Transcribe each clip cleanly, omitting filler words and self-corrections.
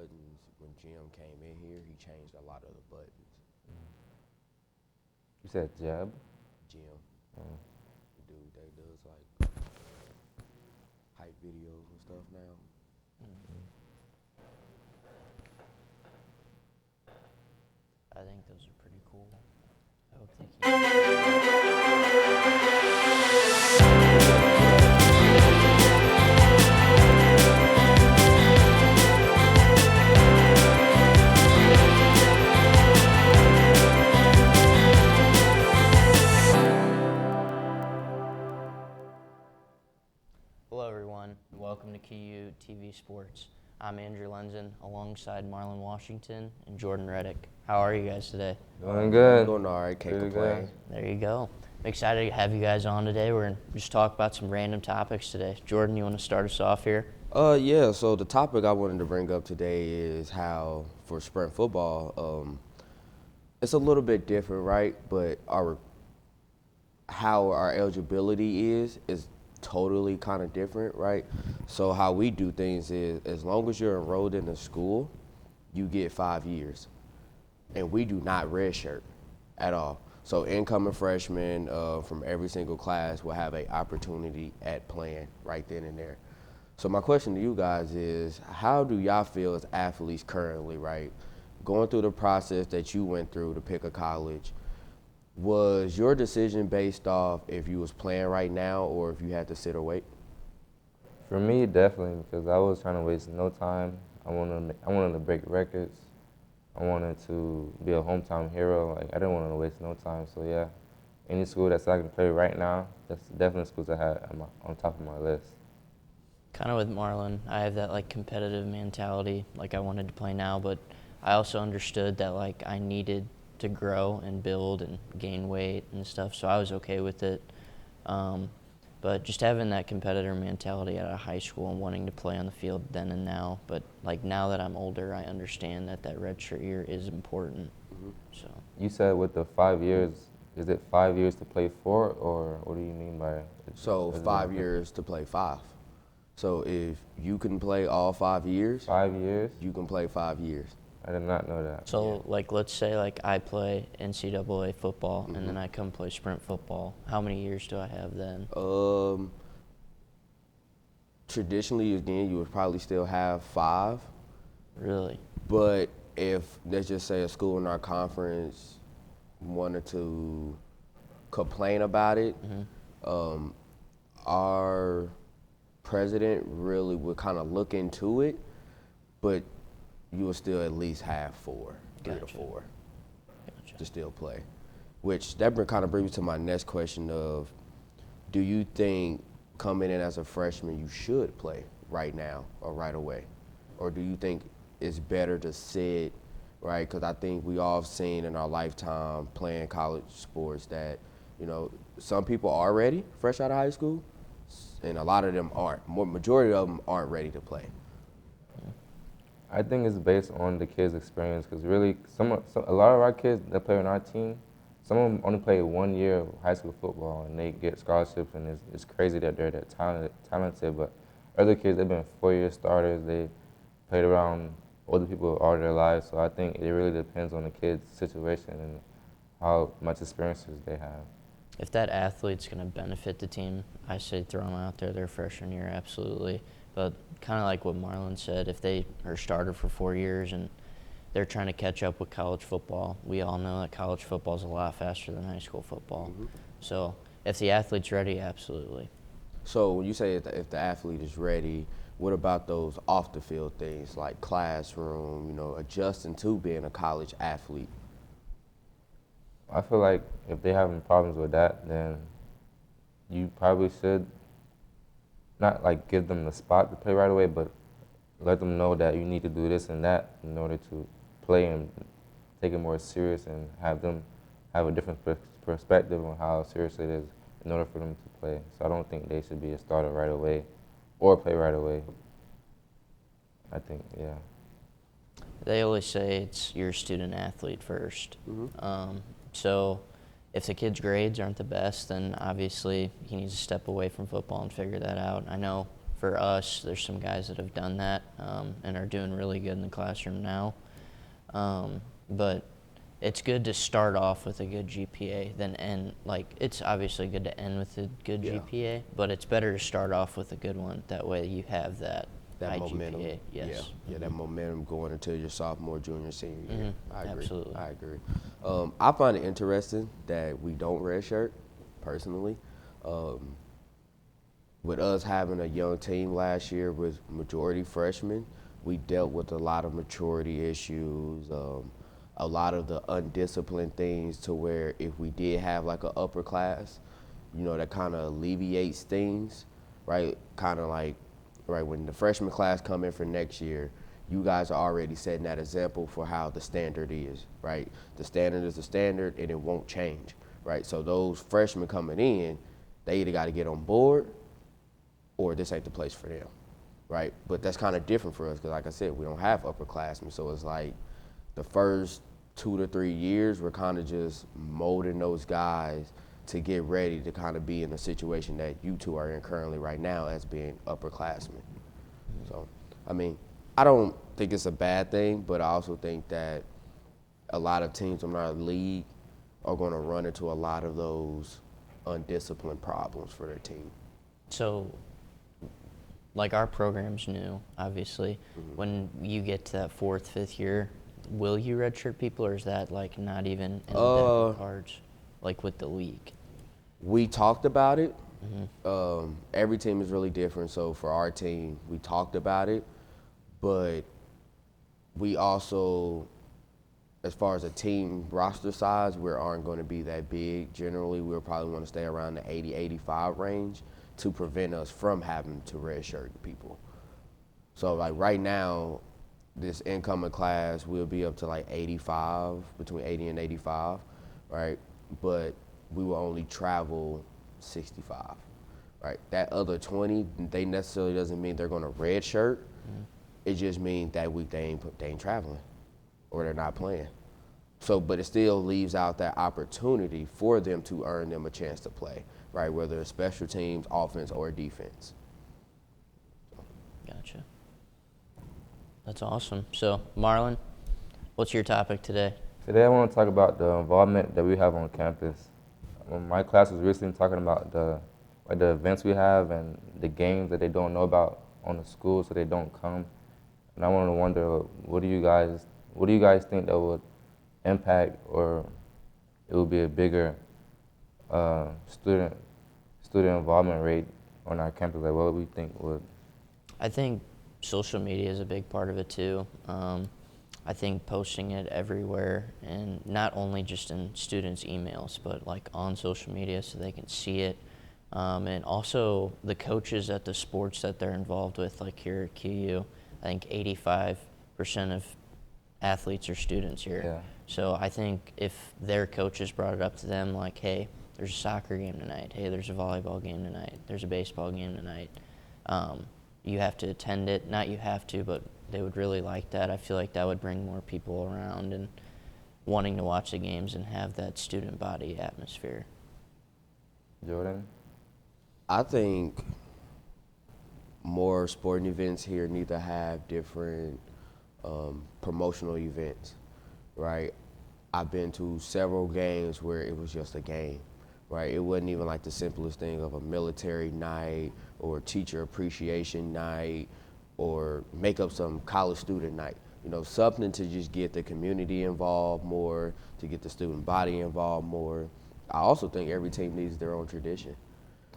buttons. When Jim came in here, he changed a lot of the buttons. You said Jeb? Jim, Oh. the dude that does like hype videos and stuff now. I think those are pretty cool. I hope they keep. Hello, everyone. Welcome to QUTV Sports. I'm Andrew Lenzen, alongside Marlon Washington and Jordan Reddick. How are you guys today? Doing good. Doing all right, can't Pretty complain. good. There you go. I'm excited to have you guys on today. We're going to just talk about some random topics today. Jordan, you want to start us off here? Yeah, so the topic I wanted to bring up today is how, for sprint football, it's a little bit different, right? But how our eligibility is totally kind of different, right? So how we do things is, as long as you're enrolled in the school, you get 5 years. And we do not redshirt at all. So incoming freshmen from every single class will have an opportunity at playing right then and there. So my question to you guys is, how do y'all feel as athletes currently, right? Going through the process that you went through to pick a college, was your decision based off if you was playing right now or if you had to sit or wait? For me, definitely, because I was trying to waste no time. I wanted to break records. I wanted to be a hometown hero. Like, I didn't want to waste no time. So yeah, any school that's I can play right now, that's definitely schools I had on top of my list. Kind of with Marlon, I have that like competitive mentality. Like I wanted to play now, but I also understood that like I needed to grow and build and gain weight and stuff. So I was okay with it. But just having that competitor mentality out of high school and wanting to play on the field then and now. But like now that I'm older, I understand that redshirt year is important. So You said with the 5 years, is it 5 years to play for, or what do you mean by it? So Is it 5 like years to play 5. So if you can play all 5 years, 5 years? you can play 5 years. I did not know that. So, like, let's say, like, I play NCAA football, and then I come play sprint football. How many years do I have then? Traditionally, again, you would probably still have 5. Really? But if, let's just say, a school in our conference wanted to complain about it, our president really would kind of look into it, but you will still at least have 4, 3 to Gotcha. 4 Gotcha. to still play. Which that kind of brings me to my next question of, do you think coming in as a freshman you should play right now or right away? Or do you think it's better to sit, right? Because I think we all have seen in our lifetime playing college sports that, you know, some people are ready fresh out of high school, and a lot of them aren't. Majority of them aren't ready to play. I think it's based on the kids' experience, because really, a lot of our kids that play on our team, some of them only play 1 year of high school football, and they get scholarships, and it's crazy that they're that talented. But other kids, they've been 4-year starters. They played around older people all their lives. So I think it really depends on the kid's situation and how much experiences they have. If that athlete's going to benefit the team, I say throw them out there their freshman year, absolutely. But kind of like what Marlon said, if they are starter for 4 years and they're trying to catch up with college football, we all know that college football is a lot faster than high school football. So if the athlete's ready, absolutely. So when you say if the athlete is ready, what about those off the field things like classroom, you know, adjusting to being a college athlete? I feel like if they're having problems with that, then you probably should not like give them the spot to play right away, but let them know that you need to do this and that in order to play and take it more serious and have them have a different perspective on how serious it is in order for them to play. So I don't think they should be a starter right away or play right away. I think, yeah. They always say it's your student athlete first. So if the kid's grades aren't the best, then obviously he needs to step away from football and figure that out. I know for us, there's some guys that have done that and are doing really good in the classroom now. But it's good to start off with a good GPA than end. Like, it's obviously good to end with a good GPA, but it's better to start off with a good one. That way you have that high momentum. GPA. Yes. Yeah, that momentum going into your sophomore, junior, senior year. I agree. Absolutely. I agree. I find it interesting that we don't redshirt, personally. With us having a young team last year with majority freshmen, we dealt with a lot of maturity issues, a lot of the undisciplined things to where if we did have like an upper class, that kind of alleviates things, right? Kind of like, right, when the freshman class come in for next year, you guys are already setting that example for how the standard is, right? The standard is the standard and it won't change, right? So those freshmen coming in, they either got to get on board or this ain't the place for them, right? But that's kind of different for us because, like I said, we don't have upperclassmen. So it's like the first 2 to 3 years, we're kind of just molding those guys to get ready to kind of be in the situation that you two are in currently right now as being upperclassmen. So, I mean, I don't think it's a bad thing, but I also think that a lot of teams in our league are going to run into a lot of those undisciplined problems for their team. So, like, our program's new, obviously. When you get to that 4th, 5th year, will you redshirt people, or is that like not even in the deck of cards, like with the league? We talked about it. Every team is really different. So for our team, we talked about it, but we also, as far as a team roster size, we aren't going to be that big. Generally, we'll probably want to stay around the 80, 85 range to prevent us from having to redshirt people. So like right now, this incoming class will be up to like 85, between 80 and 85, right? But we will only travel 65, right? That other 20, they necessarily doesn't mean they're going to redshirt. It just means that week they ain't traveling or they're not playing. So, but it still leaves out that opportunity for them to earn them a chance to play, right? Whether it's special teams, offense, or defense. Gotcha. That's awesome. So, Marlon, what's your topic today? Today I want to talk about the involvement that we have on campus. My class was recently talking about the events we have and the games that they don't know about on the school, so they don't come. And I want to wonder, what do you guys think that would impact, or it would be a bigger student involvement rate on our campus? Like, what do we think would? I think social media is a big part of it too. I think posting it everywhere, and not only just in students' emails, but like on social media so they can see it. And also the coaches at the sports that they're involved with, like here at QU, I think 85% of athletes are students here. Yeah. So I think if their coaches brought it up to them, like, hey, there's a soccer game tonight, hey, there's a volleyball game tonight, there's a baseball game tonight, you have to attend it. Not you have to, but they would really like that. I feel like that would bring more people around and wanting to watch the games and have that student body atmosphere. Jordan? I think more sporting events here need to have different promotional events, right? I've been to several games where it was just a game, right? It wasn't even like the simplest thing of a military night or teacher appreciation night or make up some college student night. Something to just get the community involved more, to get the student body involved more. I also think every team needs their own tradition.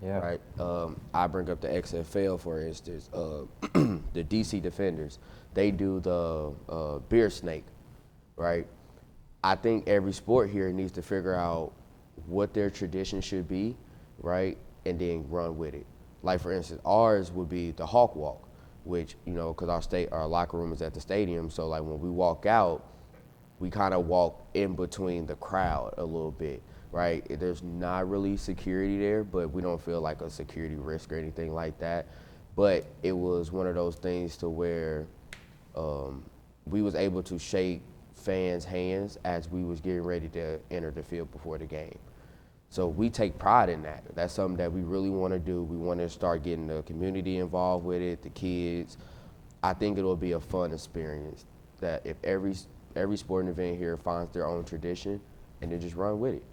Yeah. Right. I bring up the XFL, for instance. The DC Defenders, they do the beer snake, right? I think every sport here needs to figure out what their tradition should be, right, and then run with it. Like, for instance, ours would be the Hawk Walk, which, because our locker room is at the stadium, so like when we walk out, we kind of walk in between the crowd a little bit, right? There's not really security there, but we don't feel like a security risk or anything like that. But it was one of those things to where we was able to shake fans' hands as we was getting ready to enter the field before the game. So we take pride in that. That's something that we really want to do. We want to start getting the community involved with it, the kids. I think it'll be a fun experience that if every sporting event here finds their own tradition and then just run with it.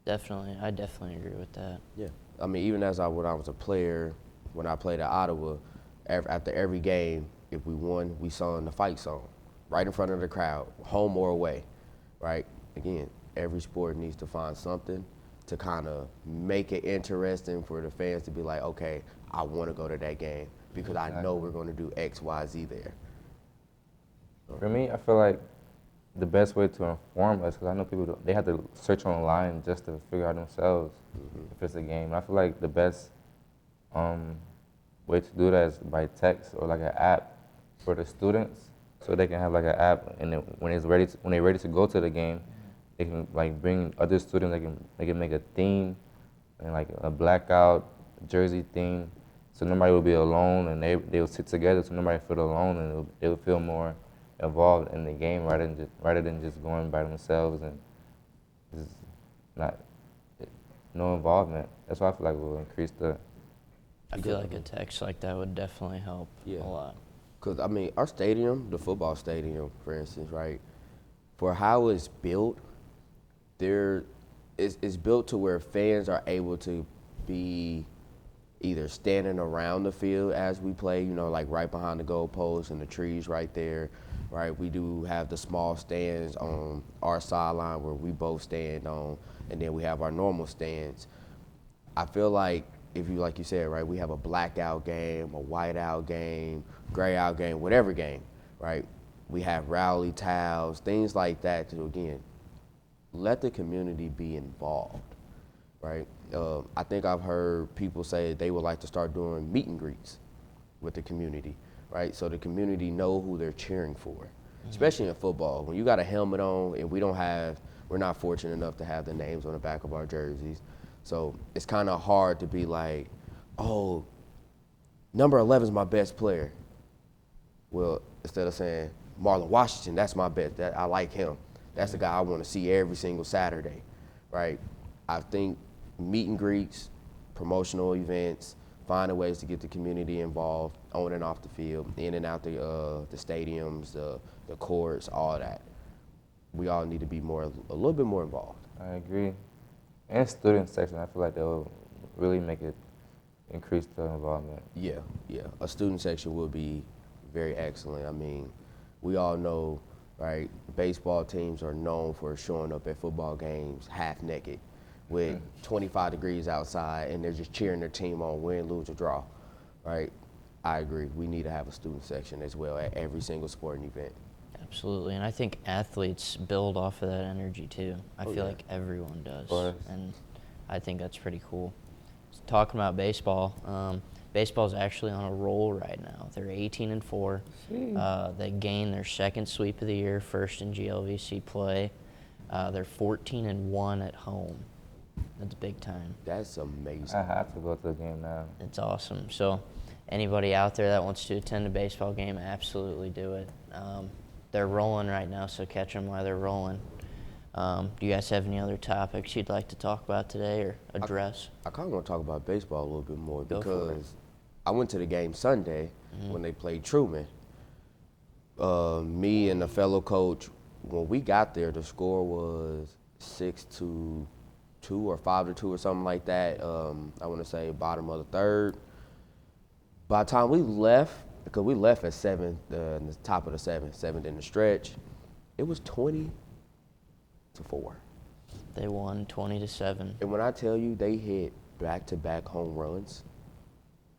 Definitely, I definitely agree with that. Yeah. I mean, even when I was a player, when I played at Ottawa, after every game, if we won, we sung the fight song right in front of the crowd, home or away, right? Again, every sport needs to find something to kind of make it interesting for the fans to be like, okay, I want to go to that game because I know we're going to do X, Y, Z there. For me, I feel like the best way to inform us, because I know people, they have to search online just to figure out themselves if it's a game. And I feel like the best way to do that is by text or like an app for the students, so they can have like an app, and then when they're ready to go to the game, they can like bring other students. They can make a theme and like a blackout jersey theme, so nobody will be alone, and they will sit together, so nobody feel alone, and they will feel more involved in the game rather than just going by themselves and just not no involvement. That's why I feel like we'll increase the. I feel like a text like that would definitely help Yeah. a lot. Because, I mean, our stadium, the football stadium, for instance, right, for how it's built, it's built to where fans are able to be either standing around the field as we play, you know, like right behind the goalposts and the trees right there, right? We do have the small stands on our sideline where we both stand on, and then we have our normal stands. I feel like like you said, right, we have a blackout game, a whiteout game, grayout game, whatever game, right? We have rally towels, things like that to, again, let the community be involved, right? I think I've heard people say they would like to start doing meet and greets with the community, right? So the community know who they're cheering for, especially in football. When you got a helmet on and we're not fortunate enough to have the names on the back of our jerseys. So it's kind of hard to be like, oh, number 11 is my best player. Well, instead of saying Marlon Washington, that's my best. I like him. That's the guy I want to see every single Saturday, right? I think meet and greets, promotional events, finding ways to get the community involved on and off the field, in and out the stadiums, the courts, all that. We all need to be a little bit more involved. I agree. And student section, I feel like they'll really make it increase the involvement. Yeah. A student section would be very excellent. I mean, we all know, right, baseball teams are known for showing up at football games half naked with 25 degrees outside, and they're just cheering their team on, win, lose, or draw, right? I agree. We need to have a student section as well at every single sporting event. Absolutely, and I think athletes build off of that energy too. I feel like everyone does, Of course. and I think that's pretty cool. Talking about baseball, baseball's actually on a roll right now. They're 18-4. They gained their second sweep of the year, first in GLVC play. They're 14-1 at home. That's big time. That's amazing. I have to go to the game now. It's awesome. So anybody out there that wants to attend a baseball game, absolutely do it. They're rolling right now, so catch them while they're rolling. Do you guys have any other topics you'd like to talk about today or address? I kind of want to talk about baseball a little bit more Go for it. because I went to the game Sunday when they played Truman. Me and a fellow coach, when we got there, the score was 6-2 or 5-2 or something like that. I want to say bottom of the third. By the time we left, because we left at 7, the top of the seventh in the stretch, it was 20-4. They won 20-7. And when I tell you they hit back-to-back home runs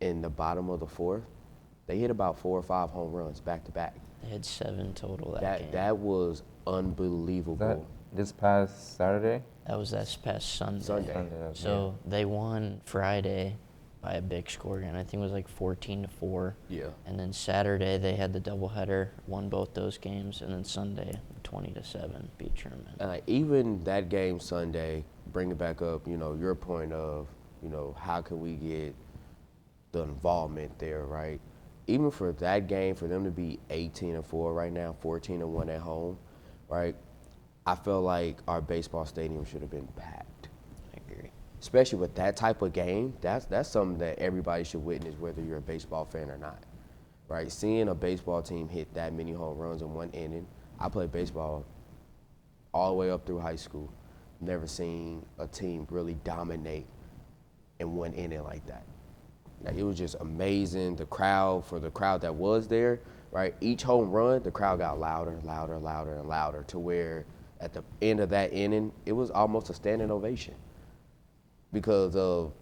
in the bottom of the fourth, they hit about 4 or 5 home runs back-to-back. They had 7 total that game. That was unbelievable. Is that this past Saturday? That was this past Sunday. Sunday. So they won Friday by a big score again. I think it was like 14-4. Yeah. And then Saturday they had the doubleheader, won both those games, and then Sunday 20-7 beat Sherman. Even that game Sunday, bring it back up, your point of, how can we get the involvement there, right? Even for that game, for them to be 18-4 right now, 14-1 at home, right? I feel like our baseball stadium should have been packed. especially with that type of game, that's something that everybody should witness, whether you're a baseball fan or not, right? Seeing a baseball team hit that many home runs in one inning. I played baseball all the way up through high school. Never seen a team really dominate in one inning like that. Like, it was just amazing. For the crowd that was there, right? Each home run, the crowd got louder, louder, louder, and louder, to where at the end of that inning, it was almost a standing ovation. Because of,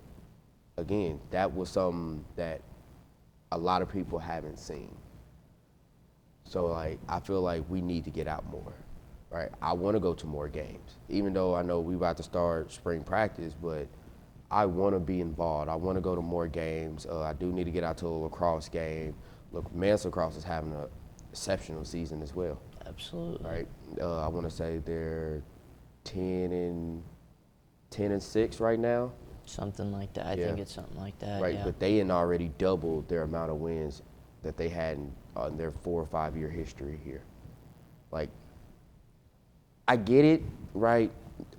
again, that was something that a lot of people haven't seen. So, like, I feel like we need to get out more, right? I want to go to more games, even though I know we about to start spring practice, but I want to be involved. I want to go to more games. I do need to get out to a lacrosse game. Look, men's lacrosse is having an exceptional season as well. Absolutely. Right? I want to say they're 10-6 right now. Something like that. I Yeah. think it's something like that. Right, Yeah. but they had already doubled their amount of wins that they had in their 4 or 5 year history here. Like, I get it, right?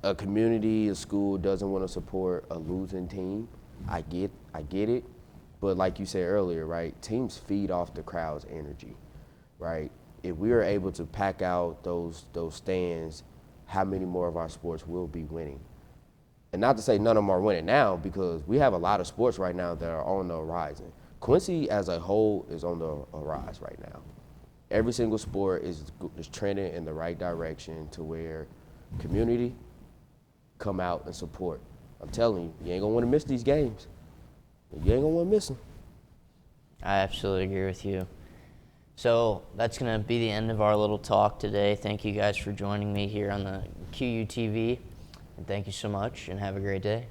A community, a school doesn't want to support a losing team. I get it. But like you said earlier, right? Teams feed off the crowd's energy, right? If we are able to pack out those stands, how many more of our sports will be winning? And not to say none of them are winning now, because we have a lot of sports right now that are on the horizon. Quincy as a whole is on the rise right now. Every single sport is trending in the right direction, to where community come out and support. I'm telling you, you ain't gonna want to miss these games. You ain't gonna want to miss them. I absolutely agree with you. So that's going to be the end of our little talk today. Thank you guys for joining me here on the QUTV. And thank you so much, and have a great day.